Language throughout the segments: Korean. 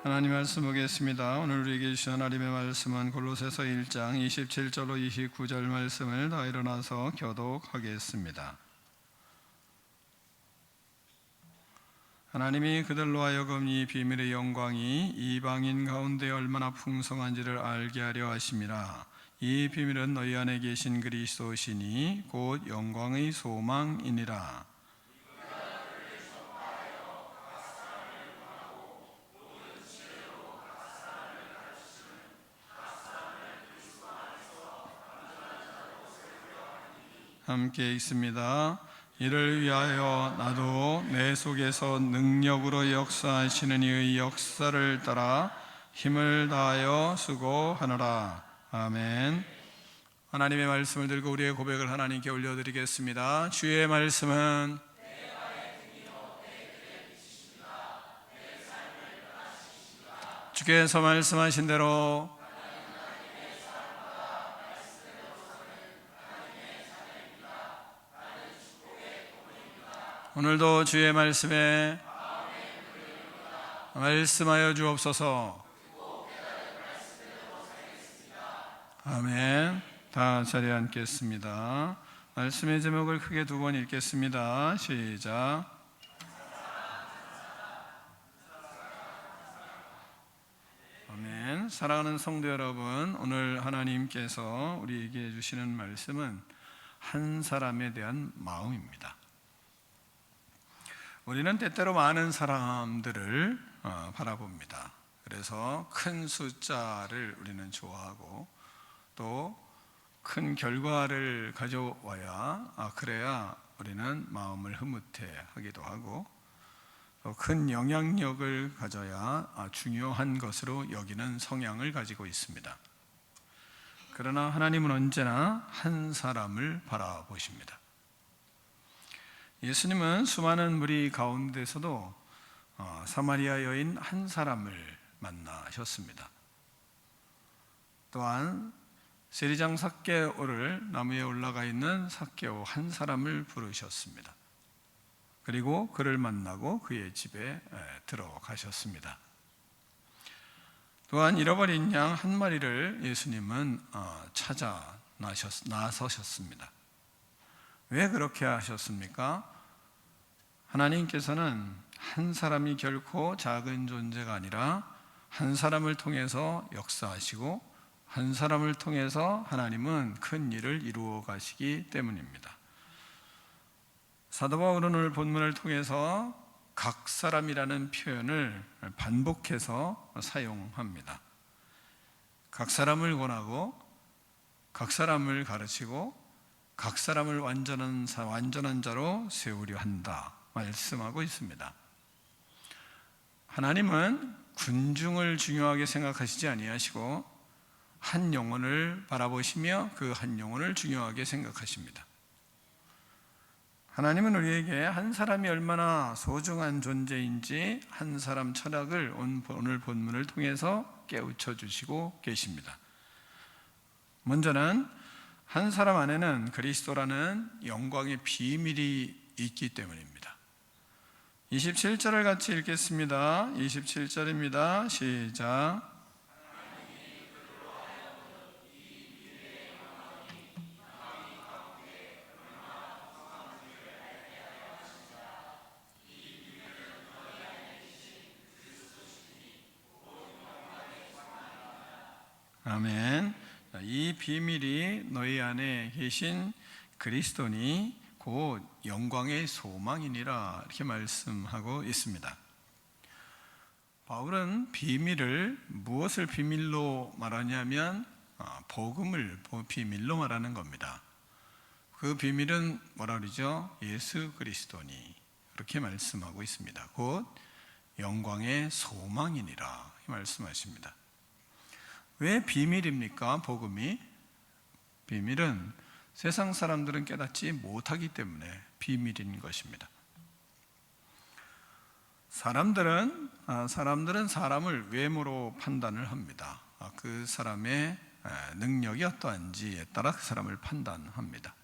하나님 말씀 보겠습니다. 오늘 우리에게 주신 하나님의 말씀은 골로새서 1장 27절로 29절 말씀을 다 일어나서 교독하겠습니다. 하나님이 그들로 하여금 이 비밀의 영광이 이방인 가운데 얼마나 풍성한지를 알게 하려 하심이라. 이 비밀은 너희 안에 계신 그리스도시니 곧 영광의 소망이니라. 함께 읽습니다. 이를 위하여 나도 내 속에서 능력으로 역사하시는 이의 역사를 따라 힘을 다하여 수고하노라. 아멘. 하나님의 말씀을 들고 우리의 고백을 하나님께 올려드리겠습니다. 주의 말씀은 주께서 말씀하신 대로 오늘도 주의 말씀에 말씀하여 주옵소서. 아멘. 다 자리에 앉겠습니다. 말씀의 제목을 크게 두 번 읽겠습니다. 시작. 아멘. 사랑하는 성도 여러분, 오늘 하나님께서 우리에게 주시는 말씀은 한 사람에 대한 마음입니다. 우리는 때때로 많은 사람들을 바라봅니다. 그래서 큰 숫자를 우리는 좋아하고 또 큰 결과를 가져와야 그래야 우리는 마음을 흐뭇해 하기도 하고 또 큰 영향력을 가져야 중요한 것으로 여기는 성향을 가지고 있습니다. 그러나 하나님은 언제나 한 사람을 바라보십니다. 예수님은 수많은 무리 가운데서도 사마리아 여인 한 사람을 만나셨습니다. 또한 세리장 삭개오를 나무에 올라가 있는 삭개오 한 사람을 부르셨습니다. 그리고 그를 만나고 그의 집에 들어가셨습니다. 또한 잃어버린 양 한 마리를 예수님은 찾아 나서셨습니다. 왜 그렇게 하셨습니까? 하나님께서는 한 사람이 결코 작은 존재가 아니라 한 사람을 통해서 역사하시고 한 사람을 통해서 하나님은 큰 일을 이루어 가시기 때문입니다. 사도 바울은 오늘 본문을 통해서 각 사람이라는 표현을 반복해서 사용합니다. 각 사람을 권하고 각 사람을 가르치고 각 사람을 완전한 자로 세우려 한다 말씀하고 있습니다. 하나님은 군중을 중요하게 생각하시지 아니하시고 한 영혼을 바라보시며 그 한 영혼을 중요하게 생각하십니다. 하나님은 우리에게 한 사람이 얼마나 소중한 존재인지 한 사람 철학을 오늘 본문을 통해서 깨우쳐 주시고 계십니다. 먼저는 한 사람 안에는 그리스도라는 영광의 비밀이 있기 때문입니다. 27절을 같이 읽겠습니다. 27절입니다. 시작. 아멘. 이 비밀이 너희 안에 계신 그리스도니 곧 영광의 소망이니라 이렇게 말씀하고 있습니다. 바울은 비밀을 무엇을 비밀로 말하냐면 복음을 비밀로 말하는 겁니다. 그 비밀은 뭐라 그러죠? 예수 그리스도니 그렇게 말씀하고 있습니다. 곧 영광의 소망이니라 말씀하십니다. 왜 비밀입니까? 복음이? 비밀은 세상 사람들은 깨닫지 못하기 때문에 비밀인 것입니다. 사람들은 사람을 외모로 판단을 합니다. 그 사람의 능력이 어떠한지에 따라 그 사람을 판단합니다.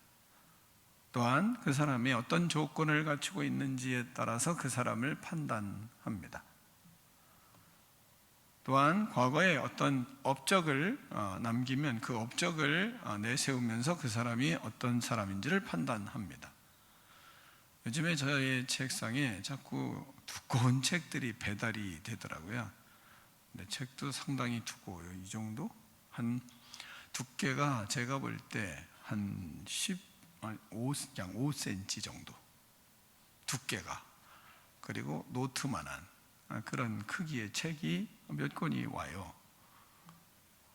또한 그 사람이 어떤 조건을 갖추고 있는지에 따라서 그 사람을 판단합니다. 또한 과거에 어떤 업적을 남기면 그 업적을 내세우면서 그 사람이 어떤 사람인지를 판단합니다. 요즘에 저의 책상에 자꾸 두꺼운 책들이 배달이 되더라고요. 근데 책도 상당히 두꺼워요. 이 정도? 한 두께가 제가 볼 때 한 5cm 정도 두께가, 그리고 노트만한 그런 크기의 책이 몇 권이 와요.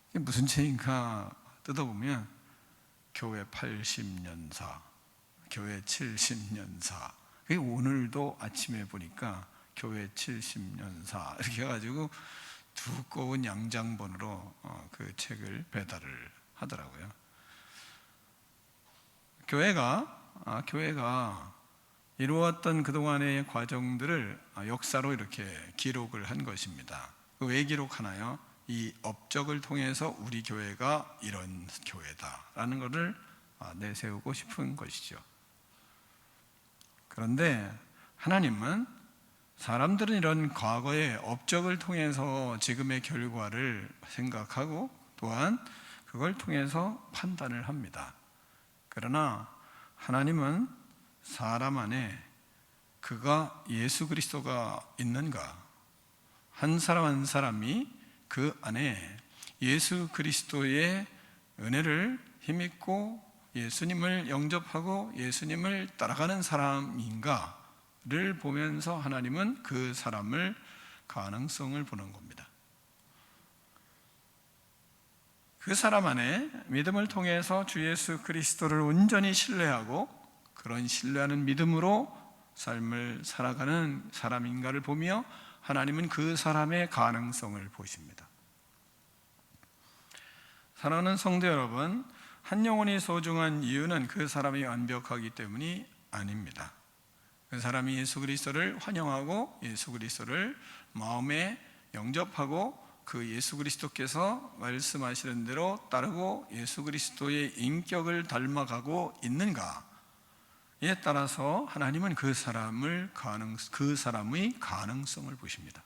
이게 무슨 책인가 뜯어보면 교회 80년사, 교회 70년사, 오늘도 아침에 보니까 교회 70년사 이렇게 해가지고 두꺼운 양장본으로 그 책을 배달을 하더라고요. 교회가 이루었던 그동안의 과정들을 역사로 이렇게 기록을 한 것입니다. 왜 기록하나요? 이 업적을 통해서 우리 교회가 이런 교회다라는 것을 내세우고 싶은 것이죠. 그런데 하나님은 사람들은 이런 과거의 업적을 통해서 지금의 결과를 생각하고 또한 그걸 통해서 판단을 합니다. 그러나 하나님은 사람 안에 그가 예수 그리스도가 있는가, 한 사람 한 사람이 그 안에 예수 그리스도의 은혜를 힘입고 예수님을 영접하고 예수님을 따라가는 사람인가를 보면서 하나님은 그 사람을 가능성을 보는 겁니다. 그 사람 안에 믿음을 통해서 주 예수 그리스도를 온전히 신뢰하고 그런 신뢰하는 믿음으로 삶을 살아가는 사람인가를 보며 하나님은 그 사람의 가능성을 보십니다. 사랑하는 성도 여러분, 한 영혼이 소중한 이유는 그 사람이 완벽하기 때문이 아닙니다. 그 사람이 예수 그리스도를 환영하고 예수 그리스도를 마음에 영접하고 그 예수 그리스도께서 말씀하시는 대로 따르고 예수 그리스도의 인격을 닮아가고 있는가에 따라서 하나님은 그 사람의 가능성을 보십니다.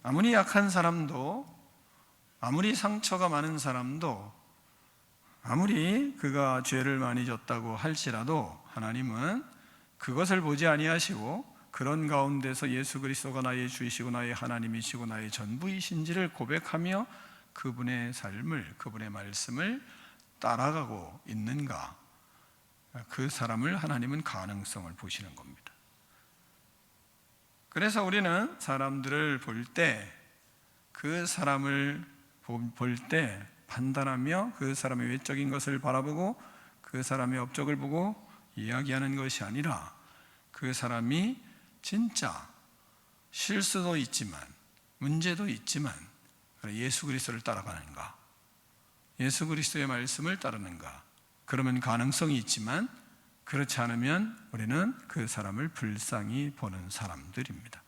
아무리 약한 사람도, 아무리 상처가 많은 사람도, 아무리 그가 죄를 많이 졌다고 할지라도 하나님은 그것을 보지 아니하시고 그런 가운데서 예수 그리스도가 나의 주이시고 나의 하나님이시고 나의 전부이신지를 고백하며 그분의 삶을, 그분의 말씀을 따라가고 있는가, 그 사람을 하나님은 가능성을 보시는 겁니다. 그래서 우리는 사람들을 볼 때 그 사람을 볼 때 판단하며 그 사람의 외적인 것을 바라보고 그 사람의 업적을 보고 이야기하는 것이 아니라 그 사람이 진짜 실수도 있지만 문제도 있지만 예수 그리스도를 따라가는가, 예수 그리스도의 말씀을 따르는가, 그러면 가능성이 있지만 그렇지 않으면 우리는 그 사람을 불쌍히 보는 사람들입니다.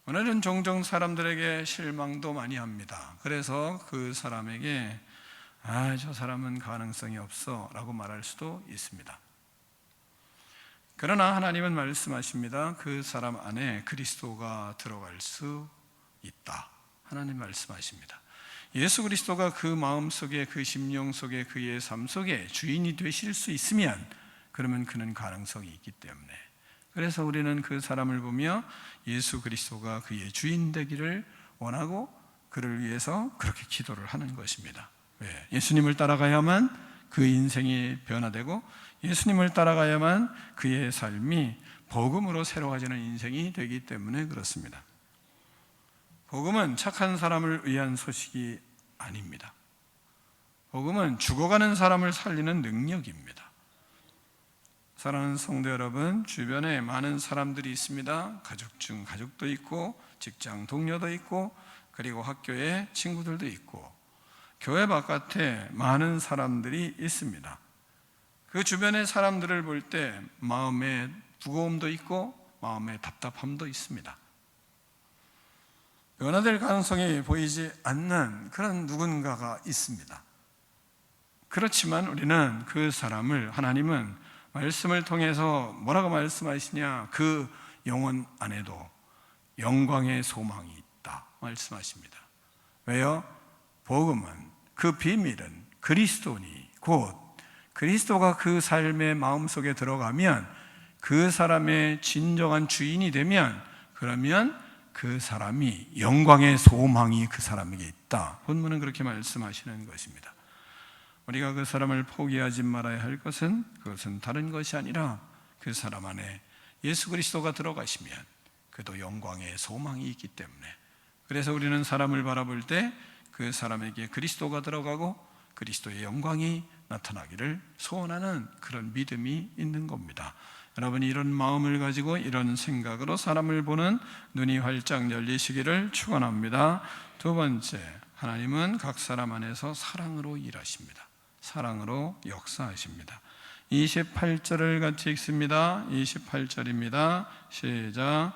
오늘은 종종 사람들에게 실망도 많이 합니다. 그래서 그 사람에게 저 사람은 가능성이 없어 라고 말할 수도 있습니다. 그러나 하나님은 말씀하십니다. 그 사람 안에 그리스도가 들어갈 수 있다. 하나님 말씀하십니다. 예수 그리스도가 그 마음 속에, 그 심령 속에, 그의 삶 속에 주인이 되실 수 있으면 그러면 그는 가능성이 있기 때문에, 그래서 우리는 그 사람을 보며 예수 그리스도가 그의 주인 되기를 원하고 그를 위해서 그렇게 기도를 하는 것입니다. 왜? 예수님을 따라가야만 그 인생이 변화되고 예수님을 따라가야만 그의 삶이 복음으로 새로워지는 인생이 되기 때문에 그렇습니다. 복음은 착한 사람을 위한 소식이 아닙니다. 복음은 죽어가는 사람을 살리는 능력입니다. 사랑하는 성도 여러분, 주변에 많은 사람들이 있습니다. 가족 중 가족도 있고 직장 동료도 있고 그리고 학교에 친구들도 있고 교회 바깥에 많은 사람들이 있습니다. 그 주변의 사람들을 볼 때 마음에 무거움도 있고 마음에 답답함도 있습니다. 변화될 가능성이 보이지 않는 그런 누군가가 있습니다. 그렇지만 우리는 그 사람을, 하나님은 말씀을 통해서 뭐라고 말씀하시냐, 그 영혼 안에도 영광의 소망이 있다 말씀하십니다. 왜요? 복음은, 그 비밀은 그리스도니 곧 그리스도가 그 삶의 마음속에 들어가면, 그 사람의 진정한 주인이 되면, 그러면 그 사람이 영광의 소망이 그 사람에게 있다. 본문은 그렇게 말씀하시는 것입니다. 우리가 그 사람을 포기하지 말아야 할 것은, 그것은 다른 것이 아니라 그 사람 안에 예수 그리스도가 들어가시면 그도 영광의 소망이 있기 때문에, 그래서 우리는 사람을 바라볼 때 그 사람에게 그리스도가 들어가고 그리스도의 영광이 나타나기를 소원하는 그런 믿음이 있는 겁니다. 여러분이 이런 마음을 가지고 이런 생각으로 사람을 보는 눈이 활짝 열리시기를 축원합니다. 두 번째, 하나님은 각 사람 안에서 사랑으로 일하십니다. 사랑으로 역사하십니다. 28절을 같이 읽습니다. 28절입니다. 시작.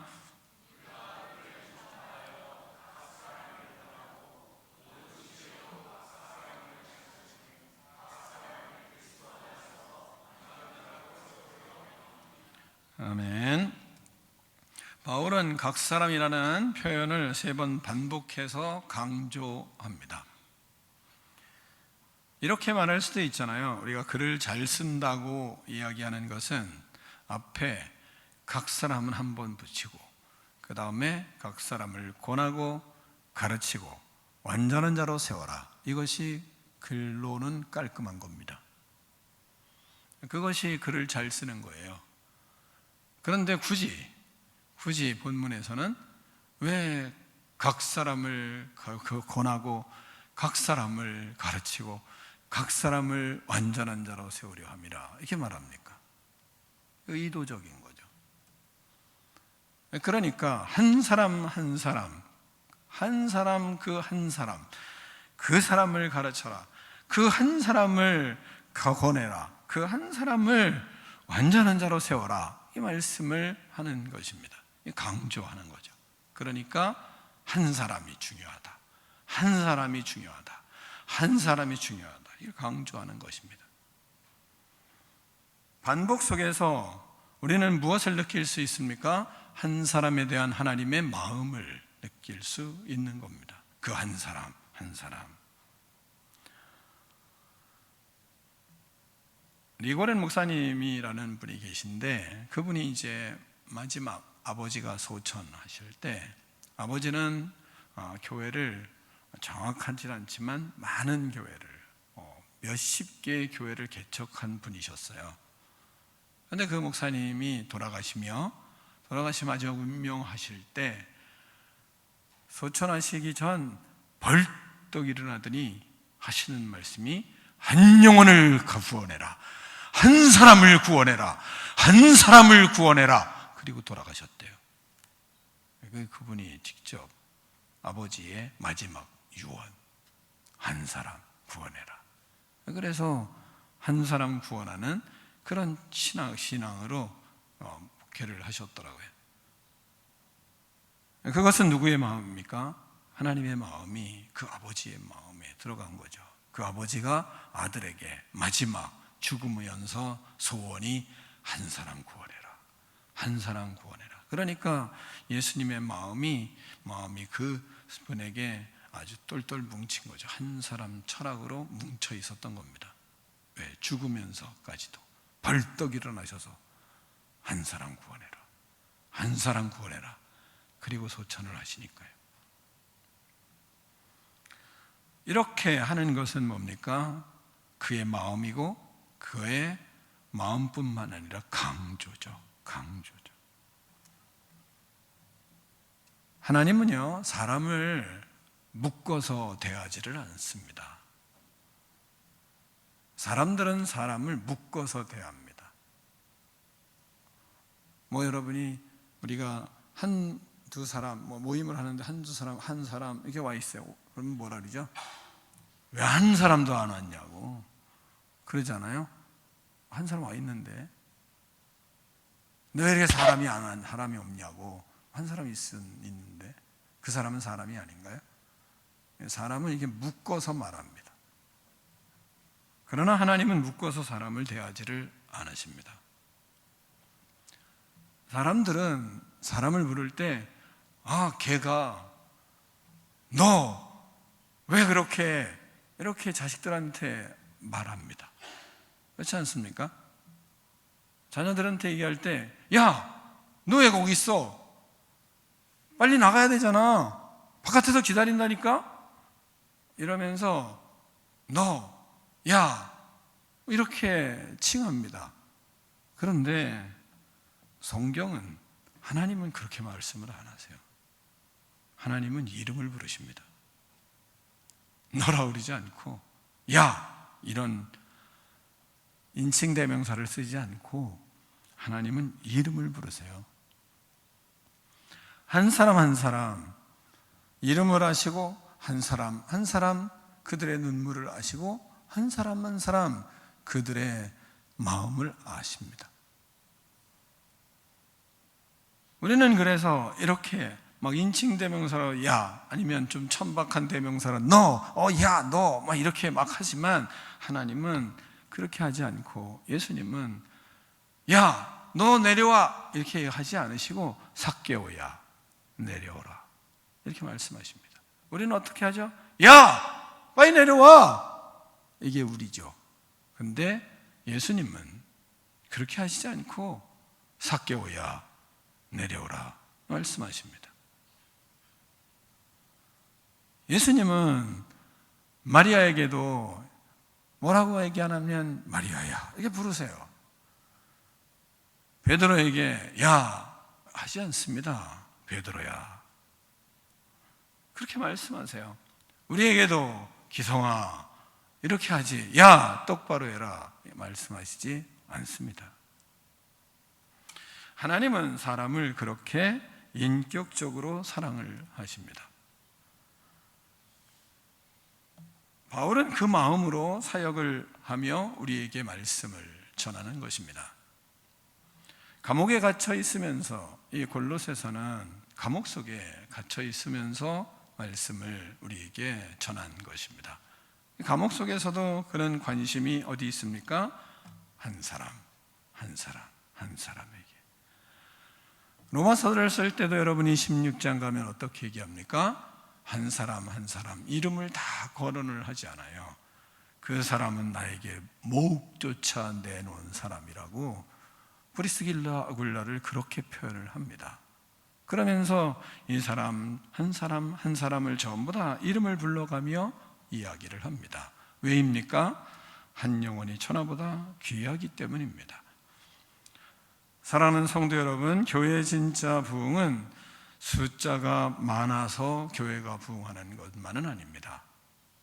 아멘. 바울은 각 사람이라는 표현을 3번 반복해서 강조합니다. 이렇게 말할 수도 있잖아요. 우리가 글을 잘 쓴다고 이야기하는 것은 앞에 각 사람은 한 번 붙이고, 그 다음에 각 사람을 권하고 가르치고 완전한 자로 세워라. 이것이 글로는 깔끔한 겁니다. 그것이 글을 잘 쓰는 거예요. 그런데 굳이 본문에서는 왜 각 사람을 권하고 각 사람을 가르치고 각 사람을 완전한 자로 세우려 함이라 이렇게 말합니까? 의도적인 거죠. 그러니까 한 사람 그 사람을 가르쳐라, 그 한 사람을 권해라, 그 한 사람을 완전한 자로 세워라, 이 말씀을 하는 것입니다. 강조하는 거죠. 그러니까 한 사람이 중요하다, 한 사람이 중요하다, 한 사람이 중요하다, 이걸 강조하는 것입니다. 반복 속에서 우리는 무엇을 느낄 수 있습니까? 한 사람에 대한 하나님의 마음을 느낄 수 있는 겁니다. 그 한 사람 한 사람. 리고렌 목사님이라는 분이 계신데, 그분이 이제 마지막 아버지가 소천하실 때, 아버지는 교회를 정확하지 않지만 많은 교회를, 몇십 개의 교회를 개척한 분이셨어요. 그런데 그 목사님이 돌아가시며 마지막 운명하실 때, 소천하시기 전 벌떡 일어나더니 하시는 말씀이 한 영혼을 구원해라, 한 사람을 구원해라, 한 사람을 구원해라. 그리고 돌아가셨대요. 그분이 직접 아버지의 마지막 유언, 한 사람 구원해라. 그래서 한 사람 구원하는 그런 신앙으로 목회를 하셨더라고요. 그것은 누구의 마음입니까? 하나님의 마음이 그 아버지의 마음에 들어간 거죠. 그 아버지가 아들에게 마지막 죽으면서 소원이 한 사람 구원해라, 한 사람 구원해라. 그러니까 예수님의 마음이 그 분에게 아주 똘똘 뭉친 거죠. 한 사람 철학으로 뭉쳐 있었던 겁니다. 왜? 죽으면서까지도 벌떡 일어나셔서 한 사람 구원해라, 한 사람 구원해라. 그리고 소천을 하시니까요. 이렇게 하는 것은 뭡니까? 그의 마음이고, 그의 마음뿐만 아니라 강조죠. 하나님은요, 사람을 묶어서 대하지를 않습니다. 사람들은 사람을 묶어서 대합니다. 여러분이 우리가 한두 사람 모임을 하는데 한 사람 이렇게 와 있어요. 그러면 뭐라 그러죠? 왜 한 사람도 안 왔냐고 그러잖아요. 한 사람 와 있는데 왜 이렇게 사람이 없냐고. 한 사람이 있는데 그 사람은 사람이 아닌가요? 사람은 이게 묶어서 말합니다. 그러나 하나님은 묶어서 사람을 대하지를 않으십니다. 사람들은 사람을 부를 때 걔가 너 왜 그렇게 이렇게 자식들한테 말합니다. 그렇지 않습니까? 자녀들한테 얘기할 때, 야, 너 왜 거기 있어? 빨리 나가야 되잖아. 바깥에서 기다린다니까? 이러면서 너, 야, 이렇게 칭합니다. 그런데 성경은, 하나님은 그렇게 말씀을 안 하세요. 하나님은 이름을 부르십니다. 너라 그러지 않고, 야, 이런 인칭대명사를 쓰지 않고 하나님은 이름을 부르세요. 한 사람 한 사람 이름을 아시고, 한 사람 한 사람 그들의 눈물을 아시고, 한 사람 한 사람 그들의 마음을 아십니다. 우리는 그래서 이렇게 막 인칭대명사로 야, 아니면 좀 천박한 대명사로 너, 야, 너 막 이렇게 막 하지만, 하나님은 그렇게 하지 않고, 예수님은 야, 너 내려와 이렇게 하지 않으시고, 삭개오야, 내려오라 이렇게 말씀하십니다. 우리는 어떻게 하죠? 야, 빨리 내려와, 이게 우리죠. 근데 예수님은 그렇게 하시지 않고 삭개오야, 내려오라 말씀하십니다. 예수님은 마리아에게도 뭐라고 얘기 안 하면 마리아야 이렇게 부르세요. 베드로에게 야 하지 않습니다. 베드로야 그렇게 말씀하세요. 우리에게도 기성아 이렇게 하지, 야 똑바로 해라 말씀하시지 않습니다. 하나님은 사람을 그렇게 인격적으로 사랑을 하십니다. 바울은 그 마음으로 사역을 하며 우리에게 말씀을 전하는 것입니다. 감옥에 갇혀 있으면서, 이 골로새서는 감옥 속에 갇혀 있으면서 말씀을 우리에게 전한 것입니다. 감옥 속에서도 그런 관심이 어디 있습니까? 한 사람, 한 사람, 한 사람에게. 로마서를 쓸 때도 여러분이 16장 가면 어떻게 얘기합니까? 한 사람 한 사람 이름을 다 거론을 하지 않아요. 그 사람은 나에게 목조차 내놓은 사람이라고 브리스길라 아굴라를 그렇게 표현을 합니다. 그러면서 이 사람 한 사람 한 사람을 전부 다 이름을 불러가며 이야기를 합니다. 왜입니까? 한 영혼이 천하보다 귀하기 때문입니다. 사랑하는 성도 여러분, 교회의 진짜 부흥은 숫자가 많아서 교회가 부흥하는 것만은 아닙니다.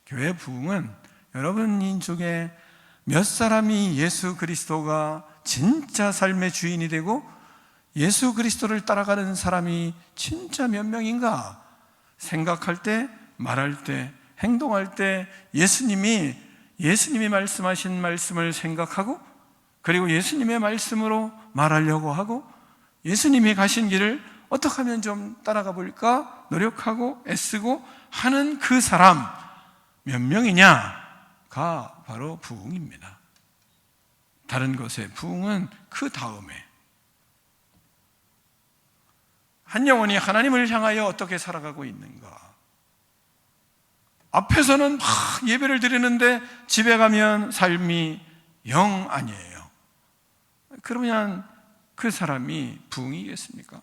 교회 부흥은 여러분 인중에 몇 사람이 예수 그리스도가 진짜 삶의 주인이 되고 예수 그리스도를 따라가는 사람이 진짜 몇 명인가 생각할 때, 말할 때, 행동할 때 예수님이 말씀하신 말씀을 생각하고, 그리고 예수님의 말씀으로 말하려고 하고, 예수님이 가신 길을 어떻게 하면 좀 따라가 볼까 노력하고 애쓰고 하는 그 사람 몇 명이냐가 바로 부흥입니다. 다른 것의 부흥은 그 다음에, 한 영혼이 하나님을 향하여 어떻게 살아가고 있는가. 앞에서는 막 예배를 드리는데 집에 가면 삶이 영 아니에요. 그러면 그 사람이 부흥이겠습니까?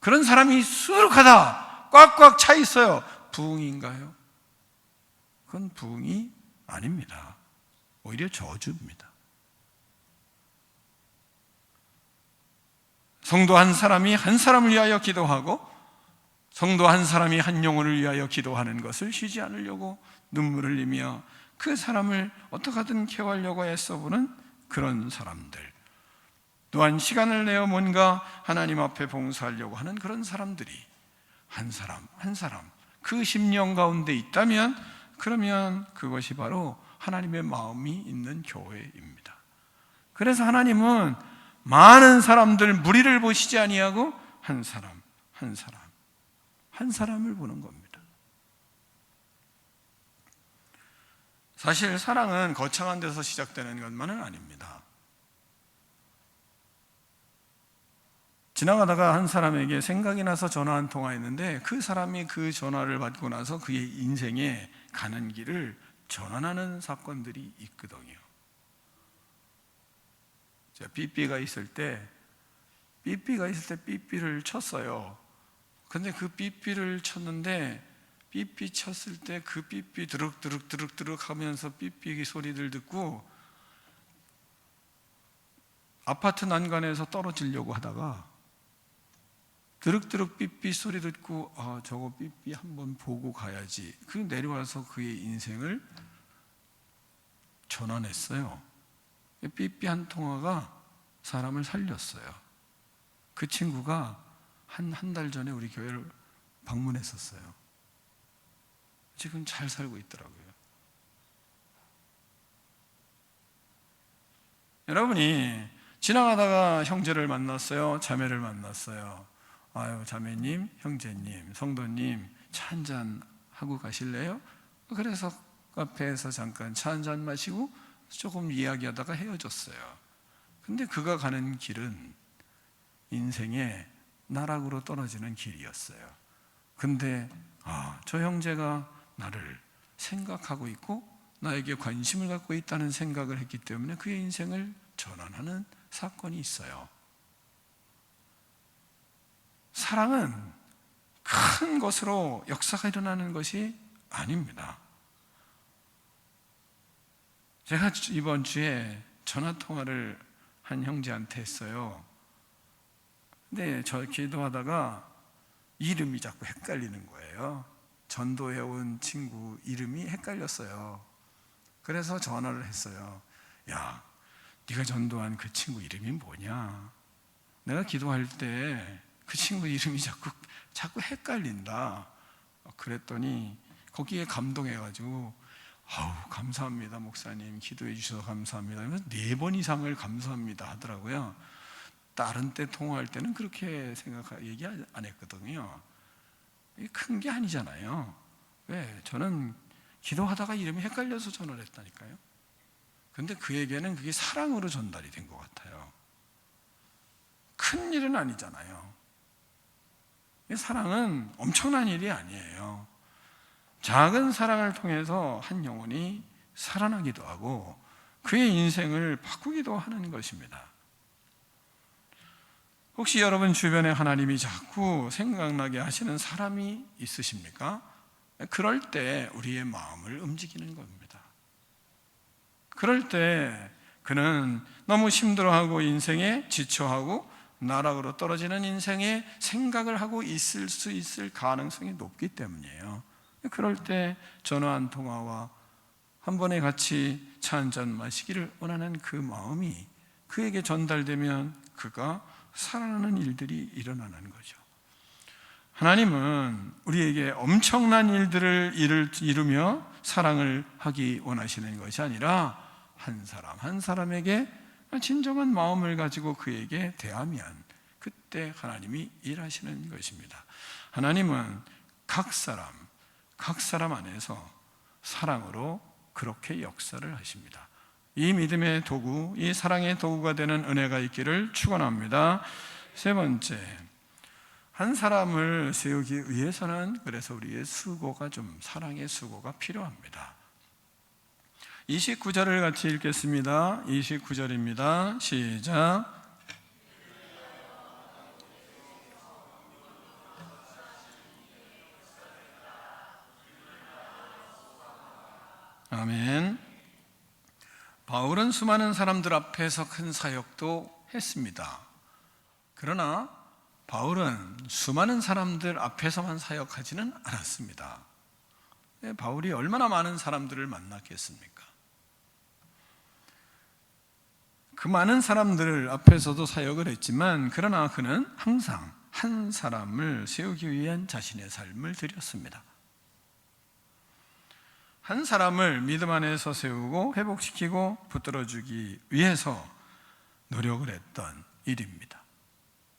그런 사람이 수룩하다, 꽉꽉 차 있어요. 부흥인가요? 그건 부흥이 아닙니다. 오히려 저주입니다. 성도 한 사람이 한 사람을 위하여 기도하고, 성도 한 사람이 한 영혼을 위하여 기도하는 것을 쉬지 않으려고 눈물을 흘리며 그 사람을 어떻게 하든 케어하려고 애써보는 그런 사람들, 또한 시간을 내어 뭔가 하나님 앞에 봉사하려고 하는 그런 사람들이 한 사람 한 사람 그 심령 가운데 있다면, 그러면 그것이 바로 하나님의 마음이 있는 교회입니다. 그래서 하나님은 많은 사람들 무리를 보시지 아니하고 한 사람 한 사람 한 사람을 보는 겁니다. 사실 사랑은 거창한 데서 시작되는 것만은 아닙니다. 지나가다가 한 사람에게 생각이 나서 전화 한 통화했는데 그 사람이 그 전화를 받고 나서 그의 인생에 가는 길을 전환하는 사건들이 있거든요. 삐삐가 있을 때 삐삐를 쳤어요. 근데 그 삐삐를 쳤는데 삐삐 쳤을 때 그 삐삐 드륵 하면서 삐삐 소리들 듣고 아파트 난간에서 떨어지려고 하다가 드륵드륵 삐삐 소리 듣고 저거 삐삐 한번 보고 가야지. 그 내려와서 그의 인생을 전환했어요. 삐삐 한 통화가 사람을 살렸어요. 그 친구가 한 달 전에 우리 교회를 방문했었어요. 지금 잘 살고 있더라고요. 여러분이 지나가다가 형제를 만났어요. 자매를 만났어요. 아유, 자매님, 형제님, 성도님, 차 한잔 하고 가실래요? 그래서 카페에서 잠깐 차 한잔 마시고 조금 이야기하다가 헤어졌어요. 근데 그가 가는 길은 인생의 나락으로 떨어지는 길이었어요. 근데 저 형제가 나를 생각하고 있고 나에게 관심을 갖고 있다는 생각을 했기 때문에 그의 인생을 전환하는 사건이 있어요. 사랑은 큰 것으로 역사가 일어나는 것이 아닙니다. 제가 이번 주에 전화통화를 한 형제한테 했어요. 근데 저 기도하다가 이름이 자꾸 헷갈리는 거예요. 전도해 온 친구 이름이 헷갈렸어요. 그래서 전화를 했어요. 야, 네가 전도한 그 친구 이름이 뭐냐? 내가 기도할 때 그 친구 이름이 자꾸 헷갈린다. 그랬더니 거기에 감동해가지고 감사합니다 목사님, 기도해 주셔서 감사합니다. 4번 이상을 감사합니다 하더라고요. 다른 때 통화할 때는 그렇게 얘기 안 했거든요. 이게 큰 게 아니잖아요. 왜? 저는 기도하다가 이름이 헷갈려서 전화를 했다니까요. 근데 그에게는 그게 사랑으로 전달이 된 것 같아요. 큰 일은 아니잖아요. 사랑은 엄청난 일이 아니에요. 작은 사랑을 통해서 한 영혼이 살아나기도 하고 그의 인생을 바꾸기도 하는 것입니다. 혹시 여러분 주변에 하나님이 자꾸 생각나게 하시는 사람이 있으십니까? 그럴 때 우리의 마음을 움직이는 겁니다. 그럴 때 그는 너무 힘들어하고 인생에 지쳐하고 나락으로 떨어지는 인생에 생각을 하고 있을 수 있을 가능성이 높기 때문이에요. 그럴 때 전화 한 통화와 한 번에 같이 차 한잔 마시기를 원하는 그 마음이 그에게 전달되면 그가 살아나는 일들이 일어나는 거죠. 하나님은 우리에게 엄청난 일들을 이루며 사랑을 하기 원하시는 것이 아니라 한 사람 한 사람에게 진정한 마음을 가지고 그에게 대하면 그때 하나님이 일하시는 것입니다. 하나님은 각 사람 안에서 사랑으로 그렇게 역사를 하십니다. 이 믿음의 도구, 이 사랑의 도구가 되는 은혜가 있기를 축원합니다. 세 번째, 한 사람을 세우기 위해서는 그래서 우리의 수고가 사랑의 수고가 필요합니다. 29절을 같이 읽겠습니다. 29절입니다. 시작. 아멘. 바울은 수많은 사람들 앞에서 큰 사역도 했습니다. 그러나 바울은 수많은 사람들 앞에서만 사역하지는 않았습니다. 바울이 얼마나 많은 사람들을 만났겠습니까? 그 많은 사람들 앞에서도 사역을 했지만 그러나 그는 항상 한 사람을 세우기 위한 자신의 삶을 드렸습니다. 한 사람을 믿음 안에서 세우고 회복시키고 붙들어주기 위해서 노력을 했던 일입니다.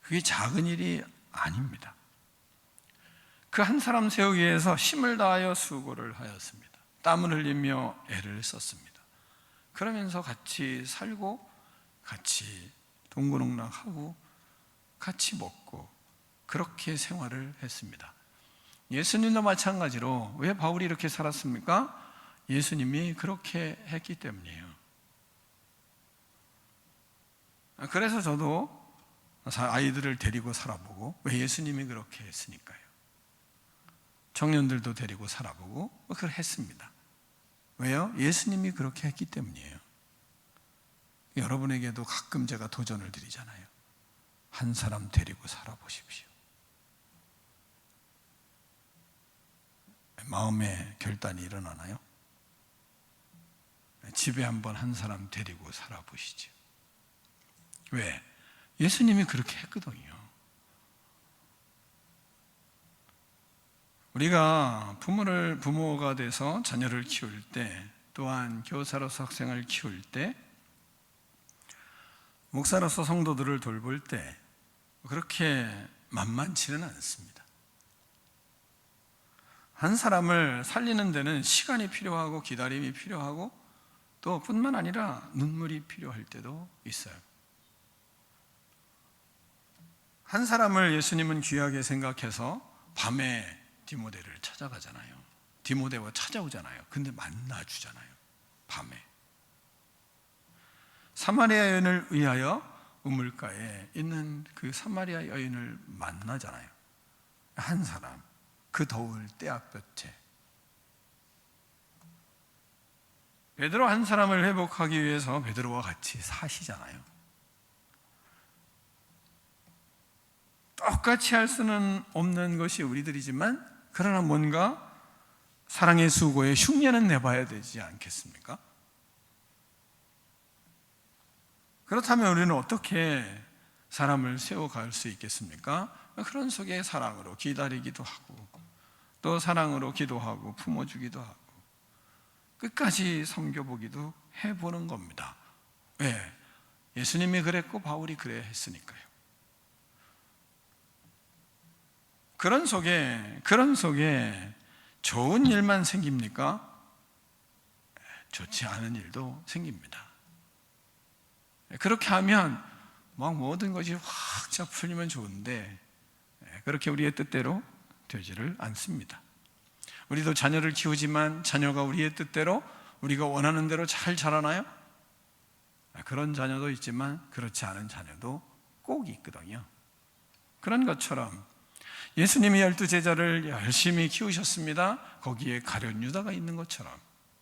그게 작은 일이 아닙니다. 그 한 사람 세우기 위해서 힘을 다하여 수고를 하였습니다. 땀을 흘리며 애를 썼습니다. 그러면서 같이 살고 같이 동고농락하고 같이 먹고 그렇게 생활을 했습니다. 예수님도 마찬가지로 왜 바울이 이렇게 살았습니까? 예수님이 그렇게 했기 때문이에요. 그래서 저도 아이들을 데리고 살아보고, 왜 예수님이 그렇게 했으니까요. 청년들도 데리고 살아보고 그걸 했습니다. 왜요? 예수님이 그렇게 했기 때문이에요. 여러분에게도 가끔 제가 도전을 드리잖아요. 한 사람 데리고 살아보십시오. 마음의 결단이 일어나나요? 집에 한번 한 사람 데리고 살아보시죠. 왜? 예수님이 그렇게 했거든요. 우리가 부모가 돼서 자녀를 키울 때, 또한 교사로서 학생을 키울 때, 목사로서 성도들을 돌볼 때 그렇게 만만치는 않습니다. 한 사람을 살리는 데는 시간이 필요하고 기다림이 필요하고 또 뿐만 아니라 눈물이 필요할 때도 있어요. 한 사람을 예수님은 귀하게 생각해서 밤에 디모데를 찾아가잖아요. 디모데와 찾아오잖아요. 근데 만나주잖아요. 밤에. 사마리아 여인을 위하여 우물가에 있는 그 사마리아 여인을 만나잖아요. 한 사람, 그 더울 때앗볕에. 베드로 한 사람을 회복하기 위해서 베드로와 같이 사시잖아요. 똑같이 할 수는 없는 것이 우리들이지만, 그러나 뭔가 사랑의 수고에 흉내는 내봐야 되지 않겠습니까? 그렇다면 우리는 어떻게 사람을 세워갈 수 있겠습니까? 그런 속에 사랑으로 기다리기도 하고, 또 사랑으로 기도하고 품어주기도 하고, 끝까지 섬겨보기도 해보는 겁니다. 왜? 예수님이 그랬고 바울이 그래 했으니까요. 그런 속에 좋은 일만 생깁니까? 좋지 않은 일도 생깁니다. 그렇게 하면 막 모든 것이 확 풀리면 좋은데, 그렇게 우리의 뜻대로 되지를 않습니다. 우리도 자녀를 키우지만 자녀가 우리의 뜻대로, 우리가 원하는 대로 잘 자라나요? 그런 자녀도 있지만 그렇지 않은 자녀도 꼭 있거든요. 그런 것처럼 예수님이 12제자를 열심히 키우셨습니다. 거기에 가룟 유다가 있는 것처럼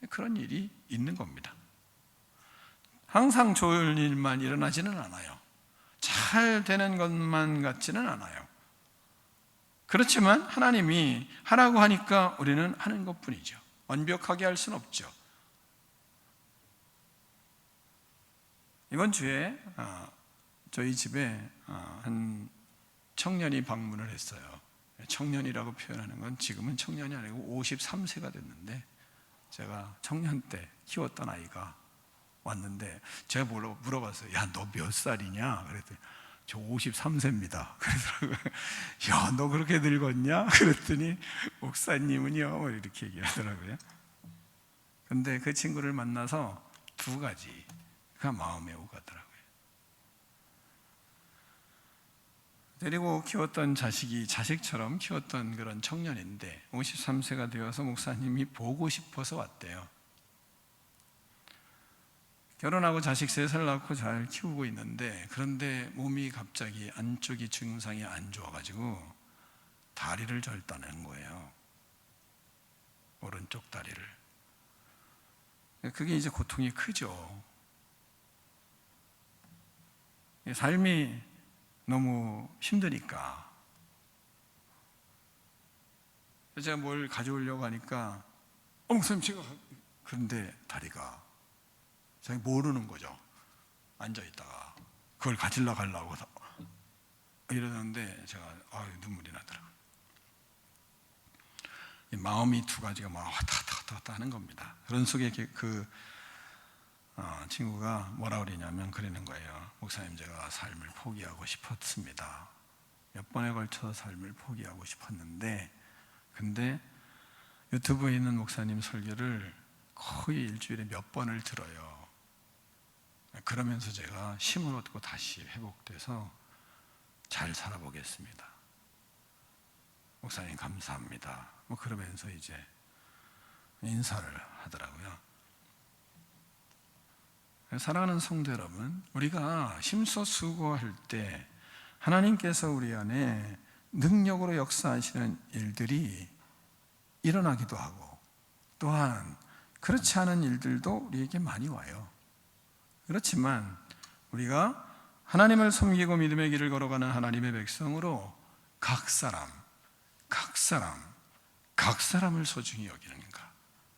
그런 일이 있는 겁니다. 항상 좋은 일만 일어나지는 않아요. 잘 되는 것만 같지는 않아요. 그렇지만 하나님이 하라고 하니까 우리는 하는 것뿐이죠. 완벽하게 할 수는 없죠. 이번 주에 저희 집에 한 청년이 방문을 했어요. 청년이라고 표현하는 건 지금은 청년이 아니고 53세가 됐는데, 제가 청년 때 키웠던 아이가 왔는데 제가 물어봤어요. 야, 너 몇 살이냐? 그랬더니 저 53세입니다. 그러더라고요. 야, 너 그렇게 늙었냐? 그랬더니 목사님은요, 이렇게 얘기하더라고요. 근데 그 친구를 만나서 두 가지가 마음에 오가더라고요. 데리고 키웠던 자식이 자식처럼 키웠던 그런 청년인데 53세가 되어서 목사님이 보고 싶어서 왔대요. 결혼하고 자식 3살 낳고 잘 키우고 있는데, 그런데 몸이 갑자기 안쪽이 증상이 안 좋아가지고 다리를 절다는 거예요. 오른쪽 다리를. 그게 이제 고통이 크죠. 삶이 너무 힘드니까. 제가 뭘 가져오려고 하니까 목사님 제가, 그런데 다리가 자기 모르는 거죠. 앉아있다가 그걸 가지러 가려고 이러는데 제가 눈물이 나더라고요. 마음이 두 가지가 막 왔다 갔다 하는 겁니다. 그런 속에 그 친구가 뭐라 그러냐면 그러는 거예요. 목사님, 제가 삶을 포기하고 싶었습니다. 몇 번에 걸쳐서 삶을 포기하고 싶었는데, 근데 유튜브에 있는 목사님 설교를 거의 일주일에 몇 번을 들어요. 그러면서 제가 힘을 얻고 다시 회복돼서 잘 살아보겠습니다. 목사님 감사합니다. 그러면서 이제 인사를 하더라고요. 사랑하는 성도 여러분, 우리가 심소수고할 때 하나님께서 우리 안에 능력으로 역사하시는 일들이 일어나기도 하고, 또한 그렇지 않은 일들도 우리에게 많이 와요. 그렇지만 우리가 하나님을 섬기고 믿음의 길을 걸어가는 하나님의 백성으로 각 사람을 소중히 여기는가,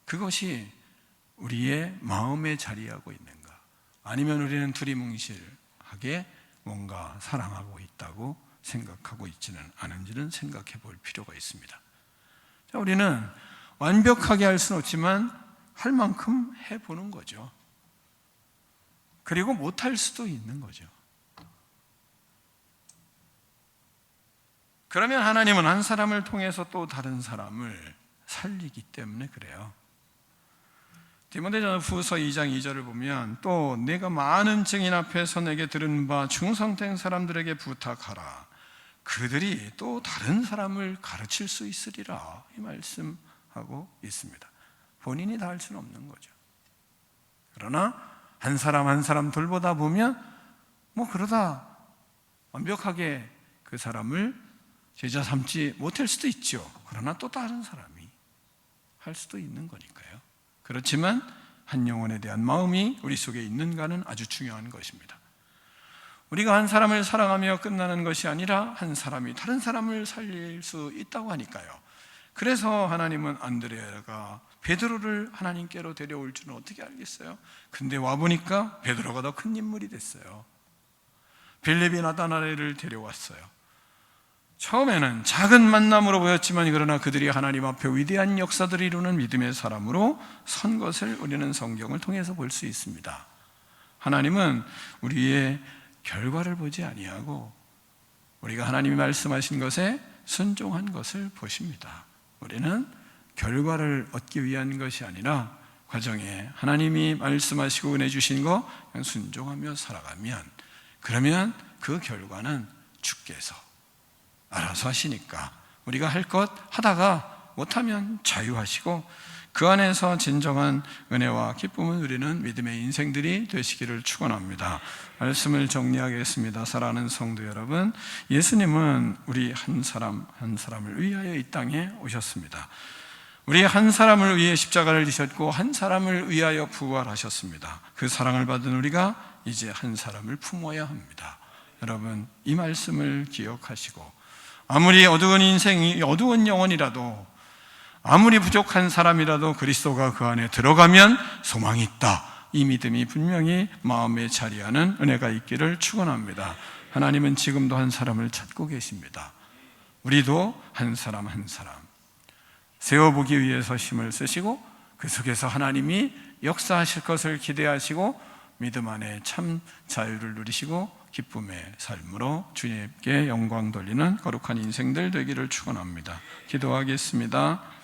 그것이 우리의 마음에 자리하고 있는가, 아니면 우리는 두리뭉실하게 뭔가 사랑하고 있다고 생각하고 있지는 않은지는 생각해 볼 필요가 있습니다. 자, 우리는 완벽하게 할 수는 없지만 할 만큼 해보는 거죠. 그리고 못할 수도 있는 거죠. 그러면 하나님은 한 사람을 통해서 또 다른 사람을 살리기 때문에 그래요. 디모데전서 2장 2절을 보면, 또 내가 많은 증인 앞에서 내게 들은 바 충성된 사람들에게 부탁하라. 그들이 또 다른 사람을 가르칠 수 있으리라, 이 말씀하고 있습니다. 본인이 다 할 수는 없는 거죠. 그러나 한 사람 한 사람 돌보다 보면 그러다 완벽하게 그 사람을 제자 삼지 못할 수도 있죠. 그러나 또 다른 사람이 할 수도 있는 거니까요. 그렇지만 한 영혼에 대한 마음이 우리 속에 있는가는 아주 중요한 것입니다. 우리가 한 사람을 사랑하며 끝나는 것이 아니라 한 사람이 다른 사람을 살릴 수 있다고 하니까요. 그래서 하나님은 안드레아가 베드로를 하나님께로 데려올 줄은 어떻게 알겠어요? 근데 와보니까 베드로가 더 큰 인물이 됐어요. 빌립이 나다나엘을 데려왔어요. 처음에는 작은 만남으로 보였지만, 그러나 그들이 하나님 앞에 위대한 역사들을 이루는 믿음의 사람으로 선 것을 우리는 성경을 통해서 볼 수 있습니다. 하나님은 우리의 결과를 보지 아니하고 우리가 하나님이 말씀하신 것에 순종한 것을 보십니다. 우리는 결과를 얻기 위한 것이 아니라 과정에 하나님이 말씀하시고 은혜 주신 거 그냥 순종하며 살아가면, 그러면 그 결과는 주께서 알아서 하시니까 우리가 할 것 하다가 못하면 자유하시고, 그 안에서 진정한 은혜와 기쁨을 누리는 믿음의 인생들이 되시기를 축원합니다. 말씀을 정리하겠습니다. 사랑하는 성도 여러분, 예수님은 우리 한 사람 한 사람을 위하여 이 땅에 오셨습니다. 우리 한 사람을 위해 십자가를 지셨고 한 사람을 위하여 부활하셨습니다. 그 사랑을 받은 우리가 이제 한 사람을 품어야 합니다. 여러분, 이 말씀을 기억하시고, 아무리 어두운 인생이, 어두운 영혼이라도, 아무리 부족한 사람이라도 그리스도가 그 안에 들어가면 소망이 있다, 이 믿음이 분명히 마음에 자리하는 은혜가 있기를 축원합니다. 하나님은 지금도 한 사람을 찾고 계십니다. 우리도 한 사람 한 사람 세워보기 위해서 힘을 쓰시고, 그 속에서 하나님이 역사하실 것을 기대하시고 믿음 안에 참 자유를 누리시고 기쁨의 삶으로 주님께 영광 돌리는 거룩한 인생들 되기를 축원합니다. 기도하겠습니다.